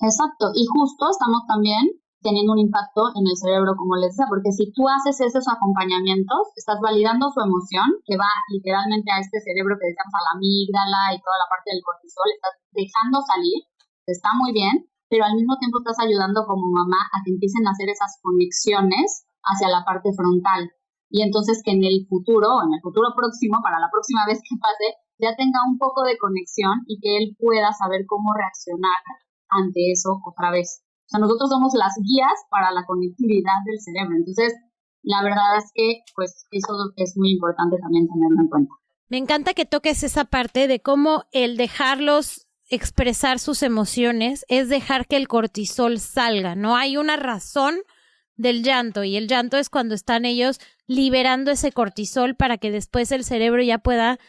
Speaker 2: Exacto, y justo estamos también teniendo un impacto en el cerebro, como les decía, porque si tú haces esos acompañamientos, estás validando su emoción, que va literalmente a este cerebro que decíamos, a la amígdala y toda la parte del cortisol, estás dejando salir, está muy bien, pero al mismo tiempo estás ayudando como mamá a que empiecen a hacer esas conexiones hacia la parte frontal. Y entonces que en el futuro próximo, para la próxima vez que pase, ya tenga un poco de conexión y que él pueda saber cómo reaccionar ante eso otra vez. O sea, nosotros somos las guías para la conectividad del cerebro. Entonces, la verdad es que, pues, eso es muy importante también tenerlo en cuenta.
Speaker 1: Me encanta que toques esa parte de cómo el dejarlos expresar sus emociones es dejar que el cortisol salga, ¿no? Hay una razón del llanto y el llanto es cuando están ellos liberando ese cortisol para que después el cerebro ya pueda,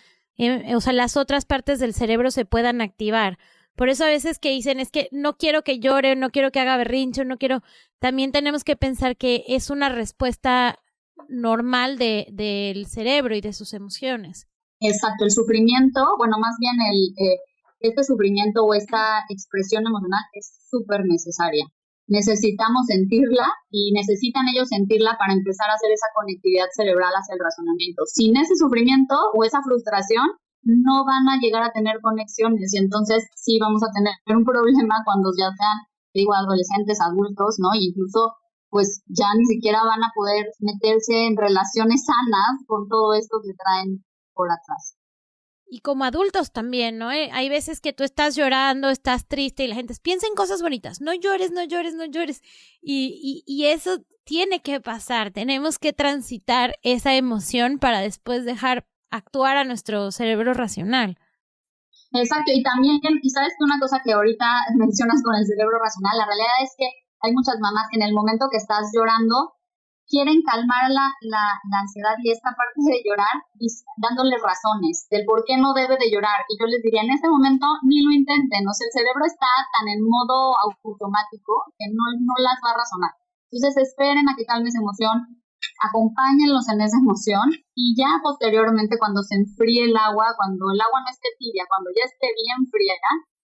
Speaker 1: o sea, las otras partes del cerebro se puedan activar. Por eso a veces que dicen, es que no quiero que llore, no quiero que haga berrinche, no quiero... También tenemos que pensar que es una respuesta normal del cerebro y de sus emociones.
Speaker 2: Exacto, el sufrimiento, bueno, más bien este sufrimiento o esta expresión emocional es súper necesaria. Necesitamos sentirla y necesitan ellos sentirla para empezar a hacer esa conectividad cerebral hacia el razonamiento. Sin ese sufrimiento o esa frustración, no van a llegar a tener conexiones y entonces sí vamos a tener un problema cuando ya sean, digo, adolescentes, adultos, ¿no? E incluso pues ya ni siquiera van a poder meterse en relaciones sanas con todo esto que traen por atrás.
Speaker 1: Y como adultos también, ¿no? Hay veces que tú estás llorando, estás triste y la gente piensa en cosas bonitas. No llores, no llores, no llores. Y eso tiene que pasar. Tenemos que transitar esa emoción para después dejar actuar a nuestro cerebro racional.
Speaker 2: Exacto, y también, y sabes que una cosa que ahorita mencionas con el cerebro racional, la realidad es que hay muchas mamás que en el momento que estás llorando quieren calmar la ansiedad y esta parte de llorar dándoles razones del por qué no debe de llorar. Y yo les diría, en este momento ni lo intenten, o sea, el cerebro está tan en modo automático que no las va a razonar. Entonces esperen a que calme esa emoción, acompáñenlos en esa emoción y ya posteriormente cuando se enfríe el agua, cuando el agua no esté tibia, cuando ya esté bien fría,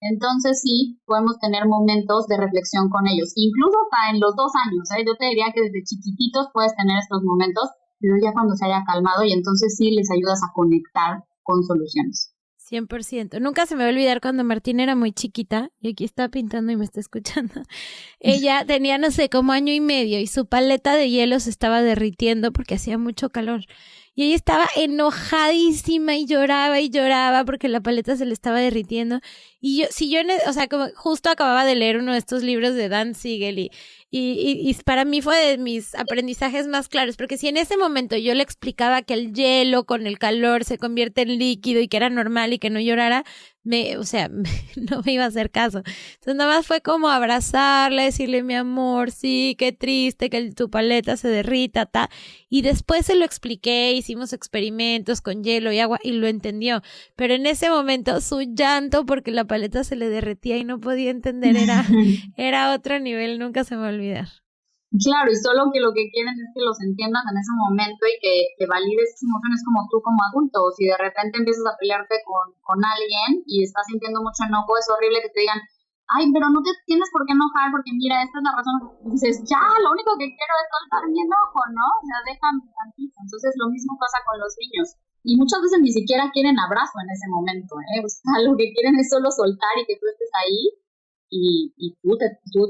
Speaker 2: entonces sí podemos tener momentos de reflexión con ellos, incluso hasta en los 2 años, yo te diría que desde chiquititos puedes tener estos momentos, pero ya cuando se haya calmado y entonces sí les ayudas a conectar con soluciones.
Speaker 1: 100%. Nunca se me va a olvidar cuando Martina era muy chiquita, y aquí está pintando y me está escuchando. Ella tenía, no sé, como 1 año y medio y su paleta de hielo se estaba derritiendo porque hacía mucho calor. Y ella estaba enojadísima y lloraba porque la paleta se le estaba derritiendo. Y o sea, como justo acababa de leer uno de estos libros de Dan Siegel y para mí fue de mis aprendizajes más claros, porque si en ese momento yo le explicaba que el hielo con el calor se convierte en líquido y que era normal y que no llorara, no me iba a hacer caso. Entonces nada más fue como abrazarla, decirle, mi amor, sí, qué triste que tu paleta se derrita, y después se lo expliqué, hicimos experimentos con hielo y agua y lo entendió, pero en ese momento su llanto porque la paleta se le derretía y no podía entender era otro nivel, nunca se me va a olvidar.
Speaker 2: Claro, y solo que lo que quieren es que los entiendas en ese momento y que valides esas emociones como tú como adulto. O si de repente empiezas a pelearte con alguien y estás sintiendo mucho enojo, es horrible que te digan, ay, pero no te tienes por qué enojar porque mira, esta es la razón. Y dices, ya, lo único que quiero es soltar mi enojo, ¿no? O sea, déjame tantito. Entonces lo mismo pasa con los niños. Y muchas veces ni siquiera quieren abrazo en ese momento, ¿eh? O sea, lo que quieren es solo soltar y que tú estés ahí. Y tú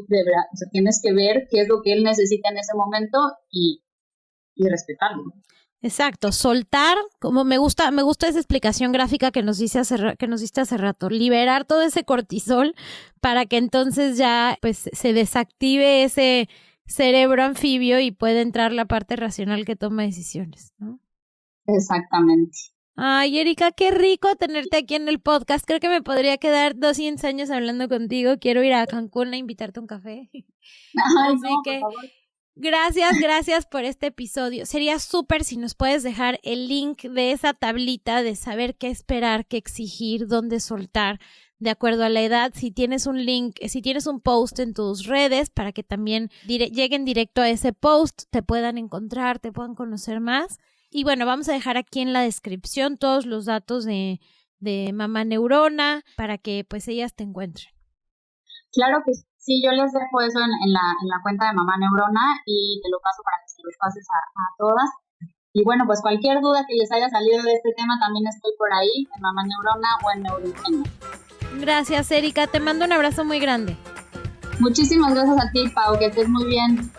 Speaker 2: de verdad, o sea, tienes que ver qué es lo que él necesita en ese momento y respetarlo.
Speaker 1: Exacto, soltar, como me gusta esa explicación gráfica que nos diste hace rato, liberar todo ese cortisol para que entonces ya pues se desactive ese cerebro anfibio y pueda entrar la parte racional que toma decisiones, ¿no?
Speaker 2: Exactamente.
Speaker 1: Ay, Erika, qué rico tenerte aquí en el podcast. Creo que me podría quedar 200 años hablando contigo. Quiero ir a Cancún a invitarte a un café.
Speaker 2: Ay,
Speaker 1: Así
Speaker 2: no,
Speaker 1: que
Speaker 2: por favor.
Speaker 1: gracias por este episodio. Sería súper si nos puedes dejar el link de esa tablita de saber qué esperar, qué exigir, dónde soltar, de acuerdo a la edad. Si tienes un link, si tienes un post en tus redes para que también lleguen directo a ese post, te puedan encontrar, te puedan conocer más. Y bueno, vamos a dejar aquí en la descripción todos los datos de Mamá Neurona para que pues ellas te encuentren.
Speaker 2: Claro que sí, yo les dejo eso en la cuenta de Mamá Neurona y te lo paso para que se los pases a todas. Y bueno, pues cualquier duda que les haya salido de este tema, también estoy por ahí en Mamá Neurona o en Neuroingenio.
Speaker 1: Gracias, Erika. Te mando un abrazo muy grande.
Speaker 2: Muchísimas gracias a ti, Pau, que estés muy bien.